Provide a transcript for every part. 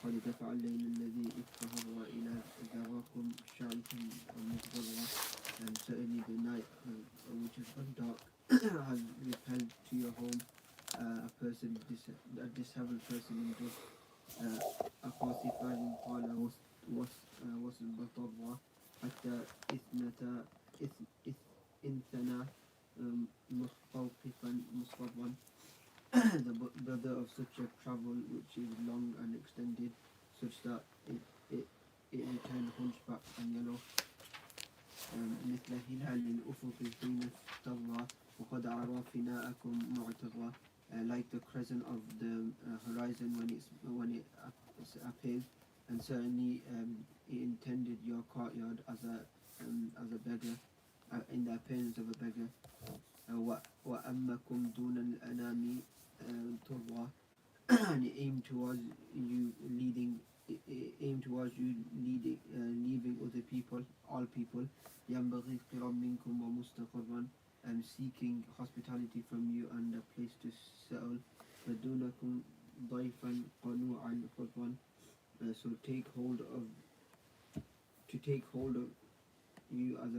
لقد دفع الليل الذي اضطهر إلى ذراكم شعثا مضطرا. And certainly the night which is dark has repelled to your home a disheveled person in death. أقاصفا قال وصبطا حتى إثنتا مصطفا. The brother of such a travel which is long and extended, such that it returned hunchback and yellow. مثل هلال الأفق حين استوى وقد عرى فناءكم معتضى. Like the crescent of the horizon when it appears, and certainly it intended your courtyard as a beggar, in the appearance of a beggar. وأمكم دون الأنام تضوى. And it aimed towards you leaving other people, all people. ينبغي قرب منكم ومستقرا. Seeking hospitality from you and a place to settle. فدونكم ضيفا قنوعا خطوا. So take hold of you as a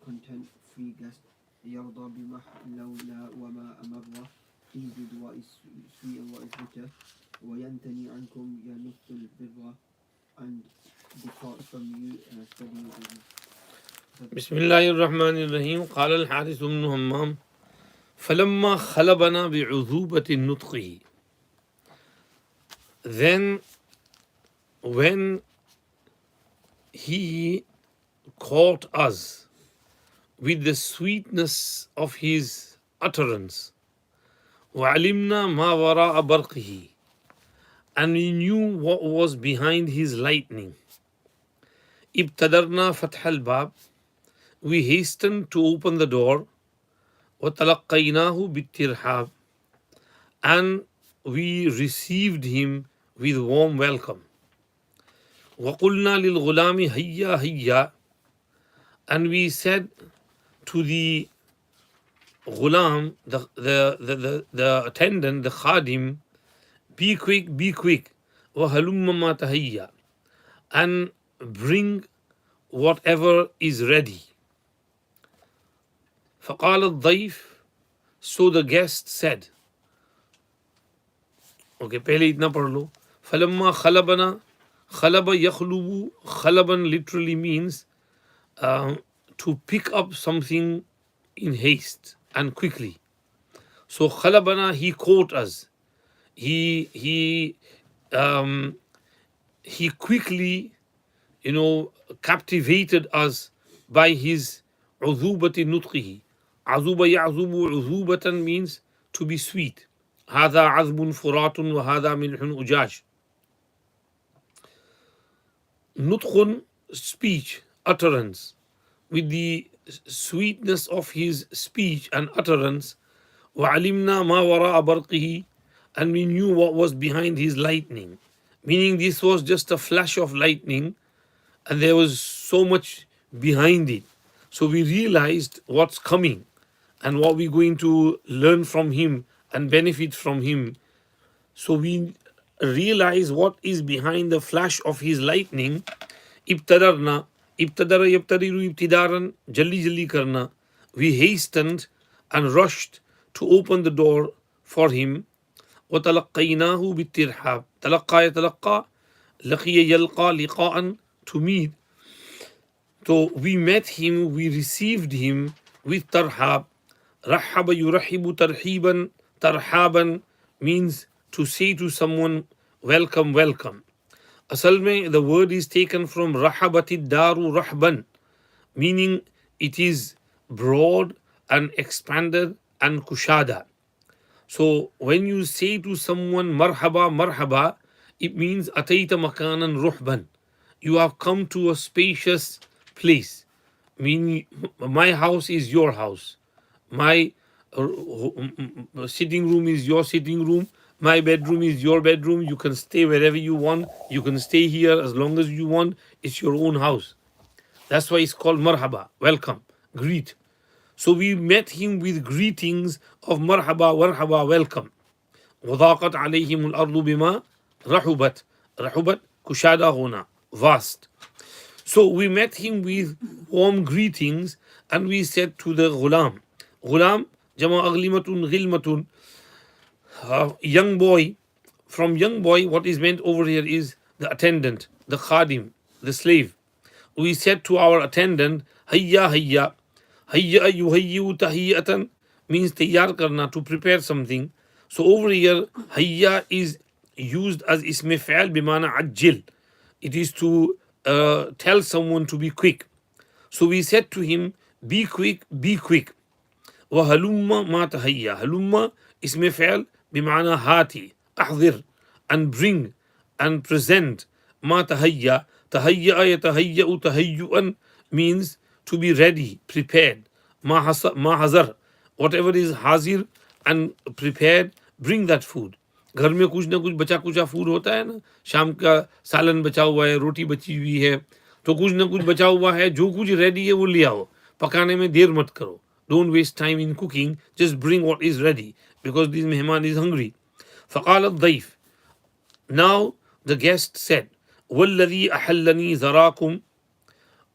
content free guest. يرضى بما لولا وما أمر. Pleased with what is sweet and what is bitter. وينتني عنكم ينفث البر. And depart from you studying business. بسم الله الرحمن الرحيم. قال الحارث بن همام فلما خلبنا بعذوبة نطقه. Then when he caught us with the sweetness of his utterance, وعلمنا ما وراء برقه, and we knew what was behind his lightning, ابتدرنا فتح الباب, we hastened to open the door, وتلقيناه بالترحاب, and we received him with warm welcome. وقلنا للغلام هيا هيا, and we said to the ghulam, the attendant, the khadim, be quick, وهلم ما تهيا, and bring whatever is ready. فقال الضيف, so the guest said. Okay, पहले इतना पढ़ लो. فلما خلبنا, خلب يخلب, خلبا literally means to pick up something in haste and quickly. So خلبنا, he caught us. He quickly, captivated us by his عذوبة نطقه. عذوبة يعذوب عذوبة means to be sweet. هذا عذب فرات وهذا ملح أجاج. نطق, speech, utterance. With the sweetness of his speech and utterance, وعلمنا ما وراء برقه, and we knew what was behind his lightning. Meaning this was just a flash of lightning and there was so much behind it. So we realized what's coming and what we're going to learn from him and benefit from him. So we realize what is behind the flash of his lightning. ابتدرنا, ابتدر يبتدر ابتدارا, جلي karna. We hastened and rushed to open the door for him. وتلقيناه بالترحاب. تلقى يتلقى, لقي يلقى لقاء, to meet. So we met him, we received him with tarhab. رحب يرحب ترحيبا. Tarhaban means to say to someone, welcome, welcome. Asal mein, the word is taken from rahabati daru rahban, meaning it is broad and expanded and kushada. So when you say to someone marhaba, marhaba, it means ataita makanan ruhban. You have come to a spacious place. Meaning my house is your house. My sitting room is your sitting room. My bedroom is your bedroom. You can stay wherever you want. You can stay here as long as you want. It's your own house. That's why it's called marhaba, welcome, greet. So we met him with greetings of marhaba, warhaba, welcome. وضاقت عليهم الأرض بما رحبت, Rahubat, kushada hona, vast. So we met him with warm greetings and we said to the ghulam, ghulam, jama aglimatun ghilmatun, young boy. From young boy, what is meant over here is the attendant, the khadim, the slave. We said to our attendant, hayya hayya, hayya yuhayyu tahiyatan means tayyar karna, to prepare something. So over here, hayya is used as isme fi'al bimana ajil. It is to tell someone to be quick. So we said to him, be quick, be quick. وهلم ما تهيأ. هلم اسم فعل بمعنى هاتي أحضر and bring and present. ما تهيأ. تهيأ يتهيأ تهيئا means to be ready, prepared. ما hazar, whatever is hazir and prepared, bring that food. घर में कुछ ना कुछ बचा कुचा food होता है ना, शाम का सालन बचा हुआ है, रोटी बची हुई है, तो कुछ ना कुछ बचा हुआ है, जो कुछ रेडी है वो ले आओ. पकाने में देर मत करो. Don't waste time in cooking, just bring what is ready because this mehman is hungry. فقال الضيف, now the guest said, والذي أحلني ذراكم,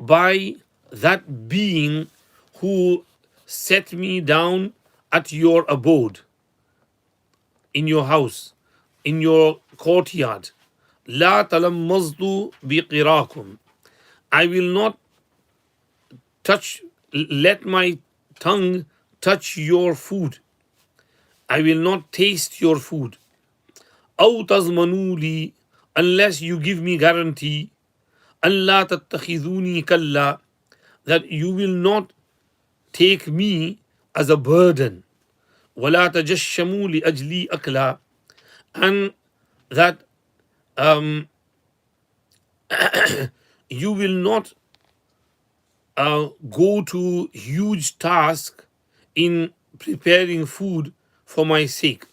by that being who set me down at your abode, in your house, in your courtyard. لا تلمذت بقراكم, I will not let my tongue touch your food. I will not taste your food. أو تضمنوا لي, unless you give me guarantee, أن لا تتخذوني كلا, that you will not take me as a burden. ولا تجشموا لأجلي أكلا, and that you will not go to huge task in preparing food for my sake.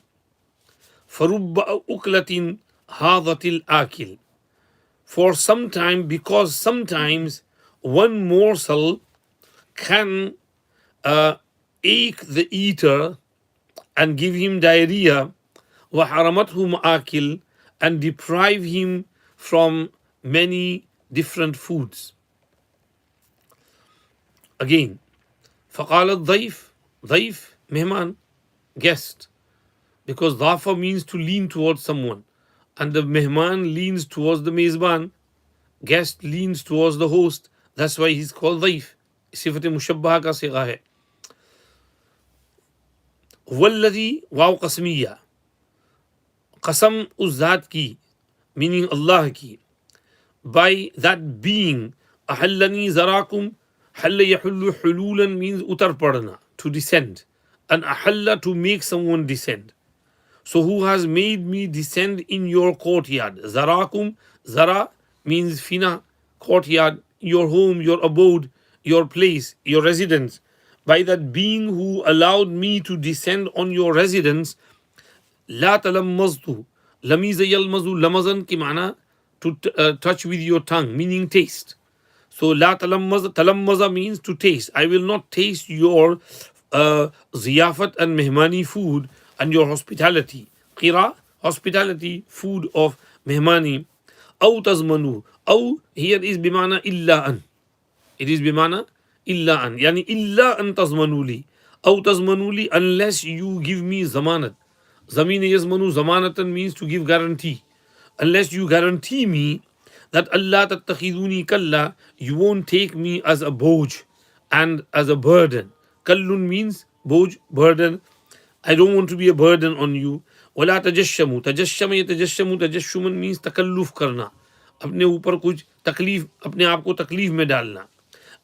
فَرُبَّ أُكْلَةٍ هَاضَةِ الْآكِلِ, for sometime, because sometimes one morsel can ache the eater and give him diarrhea, وَحَرَمَتْهُ مَآكِلِ, and deprive him from many different foods. Again, فقال الضيف, ضيف, mehman, guest, because dhafa means to lean towards someone, and the mehman leans towards the mezban, guest leans towards the host. That's why he's called ضيف. सिफत मुशब्बहा का सिगा है. वल्लदी वाव कसमिया, कसम उस जात की, meaning Allah की, by that being, अहल्लनी ज़राकुम, हल्ल यहुल्लु हुलूलन means utar padna, to descend, and ahalla, to make someone descend. So who has made me descend in your courtyard? Zarakum, zara means fina, courtyard, your home, your abode, your place, your residence. By that being who allowed me to descend on your residence, la talammaztu, lamiza yalmazu, lamazan ki mana, to touch with your tongue, meaning taste. So la talammaza means to taste. I will not taste your ziyafat and mehmani food and your hospitality. Qira, hospitality, food of mehmani. Aw tazmanu. Aw here is bimana illa an. It is bimana illa an. Yani illa an tazmanuli. Aw tazmanuli, unless you give me zamanat. Zamina yazmanu, zamanatan means to give guarantee. Unless you guarantee me that Allah tattakhiduni kalla, you won't take me as a boj and as a burden. Kallun means boj, burden. I don't want to be a burden on you. Wala tajashamu. Tajashama ya tajashamu, tajashuman means takalluf karna. अपने ऊपर कुछ तकलीफ, अपने आप को तकलीफ में डालना.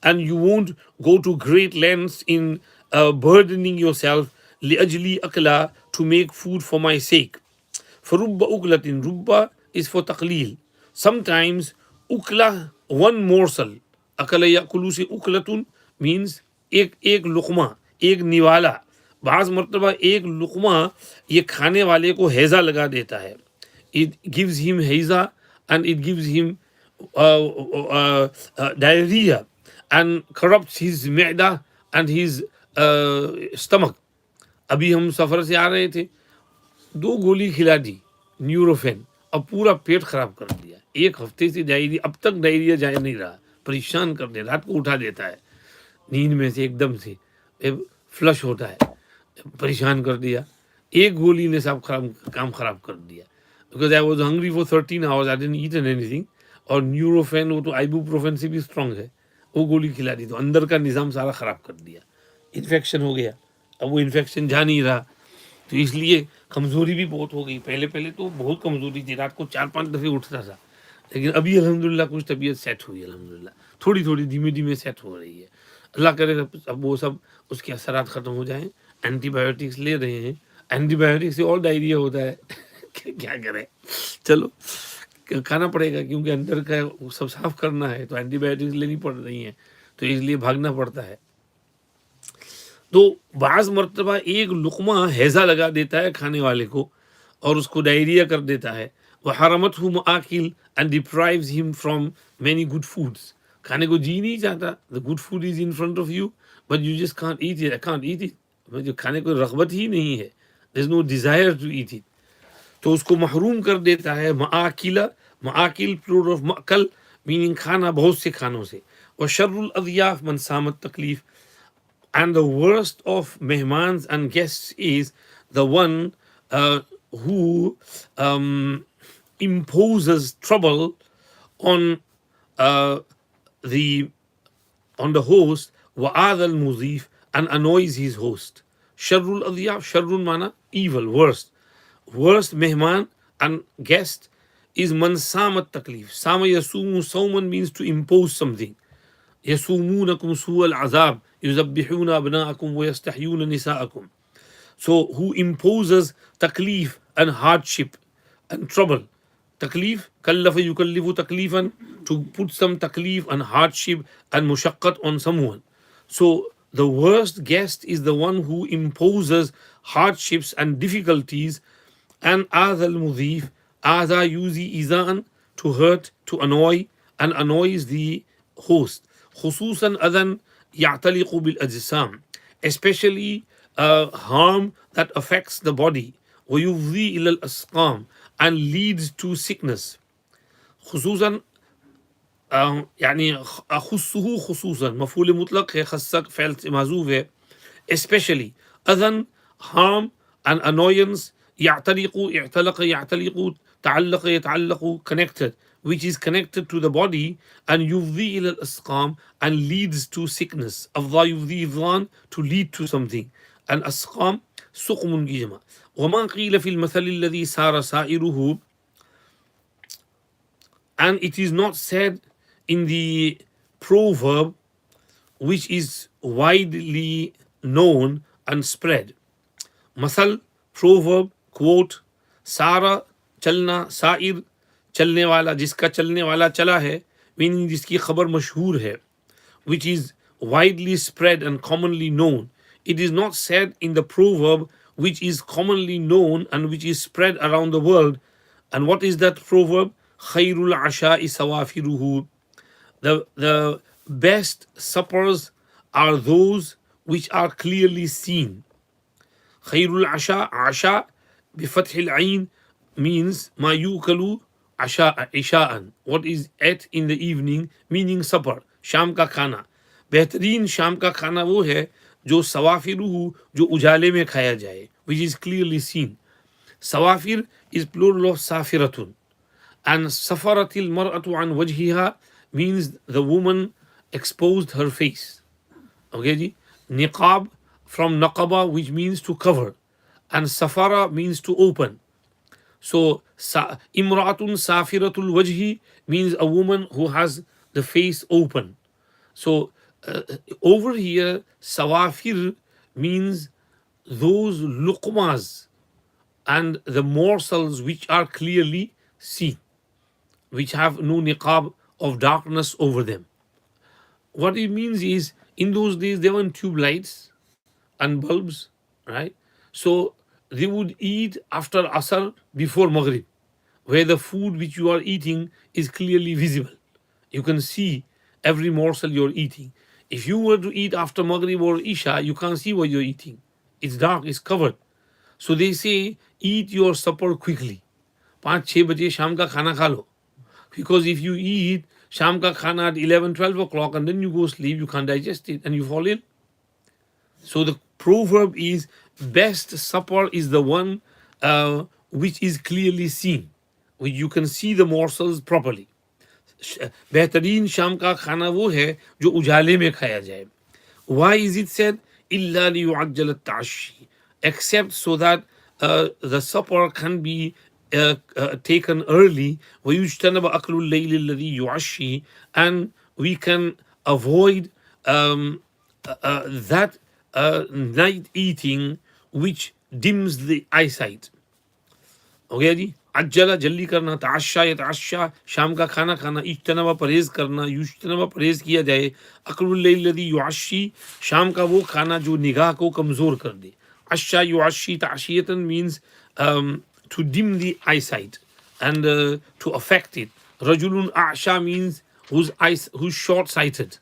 And you won't go to great lengths in burdening yourself liajli akla, to make food for my sake. فرُبَّ uklatin, rubba is for taqleel. Sometimes ukla, one morsel, akala yakulu se uklatun means एक लुकमा, एक निवाला. बाज़ मर्तबा एक लुकमा ये खाने वाले को हैजा लगा देता है. It gives him हैजा and it gives him diarrhea and corrupts his maida and his stomach. अभी हम सफ़र से आ रहे थे, 2 गोली खिला दी न्यूरोफेन, अब पूरा पेट खराब कर दिया, 1 हफ्ते से डायरिया, अब तक डायरिया जा नहीं रहा, परेशान कर दे, रात को उठा देता है नींद में से एकदम से, फ्लश होता है, परेशान कर दिया। एक गोली ने सब काम खराब कर दिया। Because I was hungry for 13 hours, I didn't eat anything. और न्यूरोफेन, वो तो आइबुप्रोफेन से भी स्ट्रांग है, वो गोली खिला दी तो अंदर का निज़ाम सारा ख़राब कर दिया, इन्फेक्शन हो गया। अब वो इन्फेक्शन जा नहीं रहा, तो इसलिए कमज़ोरी भी बहुत हो गई। पहले पहले तो बहुत कमज़ोरी थी, रात को 4-5 दफ़े उठता था, लेकिन अभी अल्हम्दुलिल्लाह कुछ तबीयत सेट हुई, अल्हम्दुलिल्लाह थोड़ी थोड़ी धीमे धीमे सेट हो रही है। अल्लाह करे अब वो सब उसके असरात ख़त्म हो जाएं। एंटीबायोटिक्स ले रहे हैं, एंटीबायोटिक्स से और डायरिया होता है क्या करें, चलो खाना पड़ेगा, क्योंकि अंदर का वो सब साफ करना है, तो एंटीबायोटिक्स लेनी पड़ रही हैं, तो इसलिए भागना पड़ता है। तो बाज़ मरतबा एक लुक़मा हैज़ा लगा देता है खाने वाले को और उसको डायरिया कर देता है। वह हरमतहु मआकिल and deprives him from many good foods. खाने को जी नहीं चाहता, the good food is in front of you but you just can't eat it, I can't eat it, मुझे खाने को रग़बत ही नहीं है, there is no desire to eat it, तो उसको महरूम कर देता है। मआकिला, मआकिल प्लूरल ऑफ मअकल, मीनिंग खाना, बहुत से खानों से। और शर्रुल अज़याफ़ मन सामत तकलीफ, and the worst of mehmans and guests is the one who imposes trouble on uh, the host, wa'ad al muzif, and annoys his host. Sharrul adiyaf, sharrul mana evil, worst mehman and guest is man samat taklif. Sama yasumu, sauman means to impose something. يسومونكم سوء العذاب يذبحون أبناءكم ويستحيون نساءكم. So who imposes taklif and hardship and trouble. Taklif, kallafa yukallifu taklifan, to put some taklif and hardship and mushaqqat on someone. So the worst guest is the one who imposes hardships and difficulties. And adha al-mudhif, adha yuzi izan, to hurt, to annoy, and annoys the host. خصوصا أذى يعتلق بالأجسام, especially harm that affects the body. ويفضي إلى الأسقام, and leads to sickness. خصوصا يعني أخصه خصوصا مفعول مطلق है, خصك فعل محذوف है. Especially أذى, harm and annoyance, يعتلق, اعتلق يعتلق, تعلق يتعلق, connected, which is connected to the body, and يفضي إلى الأسقام, and leads to sickness. أفضى يفضي إفضان, to lead to something. and أسقام سقم की जमा. وما قيل في المثل الذي سار سائره, and it is not said in the proverb which is widely known and spread. Muscle, proverb, quote, सारा चलना, साइर चलने वाला, जिसका चलने वाला चला है, मीनिंग जिसकी खबर मशहूर है, which is widely spread and commonly known. It is not said in the proverb which is commonly known and which is spread around the world. And what is that proverb? Khairul asha'i sawafiruhu. The best suppers are those which are clearly seen. Khairul asha, asha bifathil ayn, means ma yukalu isha'an, what is at in the evening, meaning supper, शाम का खाना. बेहतरीन शाम का खाना वो है जो सवाफिरुहु, जो उजाले में खाया जाए, which is clearly seen. Sawafir is plural of safiratun, and safaratil mar'atu an wajhiha means the woman exposed her face. Okay ji? Niqab from naqaba, which means to cover, and safara means to open. So imra'atun safiratul wajhi means a woman who has the face open. So over here sawafir means those luqmas and the morsels which are clearly seen, which have no niqab of darkness over them. What it means is, in those days there weren't tube lights and bulbs, right? So they would eat after Asr, before Maghrib, where the food which you are eating is clearly visible. You can see every morsel you're eating. If you were to eat after Maghrib or Isha, you can't see what you're eating. It's dark, it's covered. So they say, eat your supper quickly. 5-6 बजे शाम का खाना खा लो. Because if you eat शाम का खाना at 11-12 o'clock and then you go sleep, you can't digest it and you fall ill. So the proverb is, best supper is the one which is clearly seen, which you can see the morsels properly. बेहतरीन शाम का खाना वो है जो उजाले में खाया जाए. Why is it said إلا ليعجل التعشي? Except so that the supper can be taken early. ويجتنب أكل الليل الذي يعشي, and we can avoid that night eating which dims the eyesight. Okay जी, अज्जला जल्दी करना, ताशा या ताशा शाम का खाना खाना, इज्तनबा परहेज करना, युज्तनबा परहेज किया जाए, अक्लुल लैल लदी युअशी शाम का वो खाना जो निगाह को कमजोर कर दे. अशा युअशी ताशियतन means to dim the eyesight and to affect it. Rajulun a'sha means who's short sighted.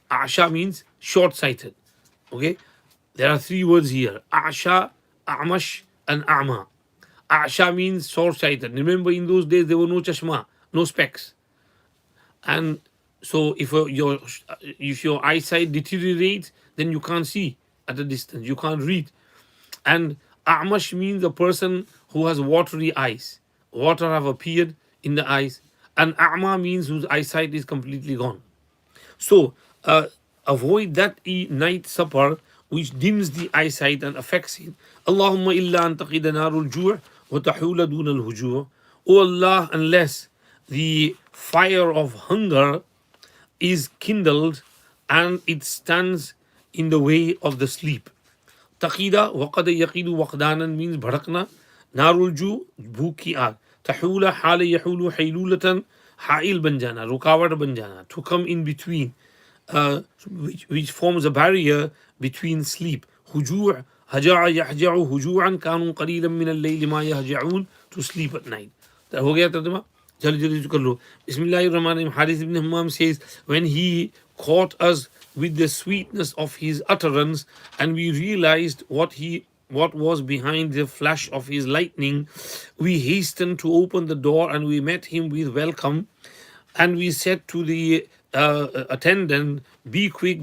A'sha means short sighted. Okay, there are 3 words here: Asha, Amash, and Ama. Asha means short-sighted. Remember, in those days there were no chashma, no specs, and so if your eyesight deteriorates, then you can't see at a distance, you can't read. And Amash means a person who has watery eyes. Water have appeared in the eyes, and Ama means whose eyesight is completely gone. So avoid that night supper which dims the eyesight and affects it. Allahumma illa an taqida narul ju' wa tahula dun al hujur. O Allah, unless the fire of hunger is kindled and it stands in the way of the sleep. Taqida waqad yaqidu waqdanan means bhadakna. Narul ju' bhuk ki aag. Tahula hala yahulu haylulatan, ha'il ban jana, rukawat ban jana, to come in between. Which forms a barrier between sleep. Hujur, haja'a yahja'u huju'an kanu qalilan min al-layli ma yahja'un, to sleep at night. हो गया तर्जुमा, जल्दी कर लो. Bismillahir-Rahmanir-Rahim. Harith ibn Hammam says, when he caught us with the sweetness of his utterance and we realized what was behind the flash of his lightning, we hastened to open the door and we met him with welcome, and we said to the attendant, be quick,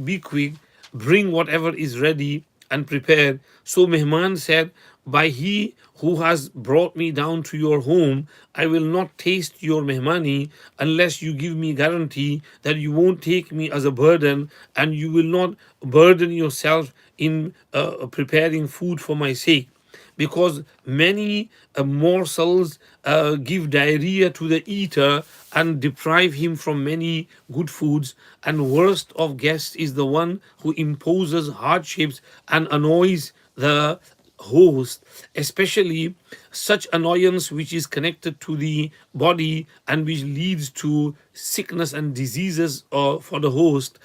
bring whatever is ready and prepared. So Mehman said, by he who has brought me down to your home, I will not taste your mehmani unless you give me guarantee that you won't take me as a burden and you will not burden yourself in preparing food for my sake. Because many morsels give diarrhea to the eater and deprive him from many good foods, and worst of guests is the one who imposes hardships and annoys the host, especially such annoyance which is connected to the body and which leads to sickness and diseases for the host.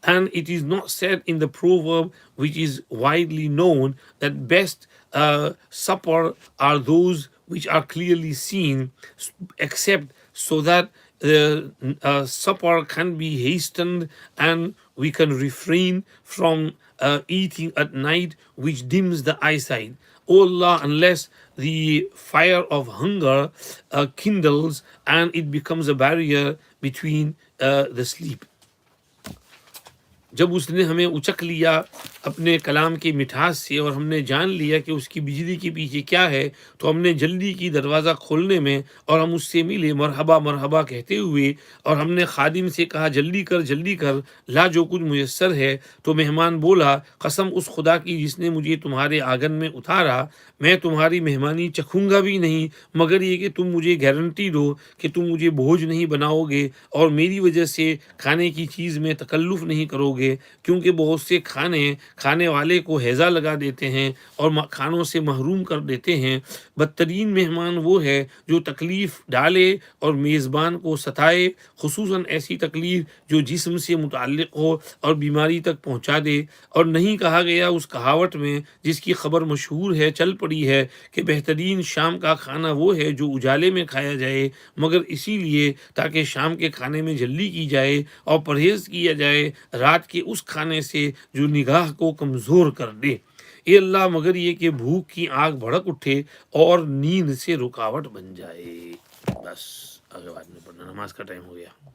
And it is not said in the proverb, which is widely known, that best supper are those which are clearly seen, except so that the supper can be hastened and we can refrain from eating at night, which dims the eyesight. O Allah, unless the fire of hunger kindles and it becomes a barrier between the sleep. जब उसने हमें उचक लिया अपने कलाम की मिठास से और हमने जान लिया कि उसकी बिजली के पीछे क्या है, तो हमने जल्दी की दरवाज़ा खोलने में और हम उससे मिले मरहबा मरहबा कहते हुए, और हमने खादिम से कहा जल्दी कर ला जो कुछ मुयस्सर है. तो मेहमान बोला, कसम उस खुदा की जिसने मुझे तुम्हारे आंगन में उतारा, मैं तुम्हारी मेहमानी चखूंगा भी नहीं मगर ये कि तुम मुझे गारंटी दो कि तुम मुझे बोझ नहीं बनाओगे और मेरी वजह से खाने की चीज़ में तकल्लुफ़ नहीं करोगे, क्योंकि बहुत से खाने वाले को हैज़ा लगा देते हैं और खानों से महरूम कर देते हैं. बदतरीन मेहमान वो है जो तकलीफ़ डाले और मेज़बान को सताए, खुसूसन ऐसी तकलीफ़ जो जिस्म से मुताल्लिक़ हो और बीमारी तक पहुँचा दे. और नहीं कहा गया उस कहावत में जिसकी ख़बर मशहूर है, चल पड़ी है, कि बेहतरीन शाम का खाना वो है जो उजाले में खाया जाए, मगर इसीलिए ताकि शाम के खाने में जल्दी की जाए और परहेज़ किया जाए रात के उस खाने से जो निगाह को कमज़ोर कर दे. اے اللہ مگر یہ کہ بھوک کی آگ بھڑک اٹھے اور نیند سے رکاوٹ بن جائے. بس آگے بعد میں پڑھنا، نماز کا ٹائم ہو گیا.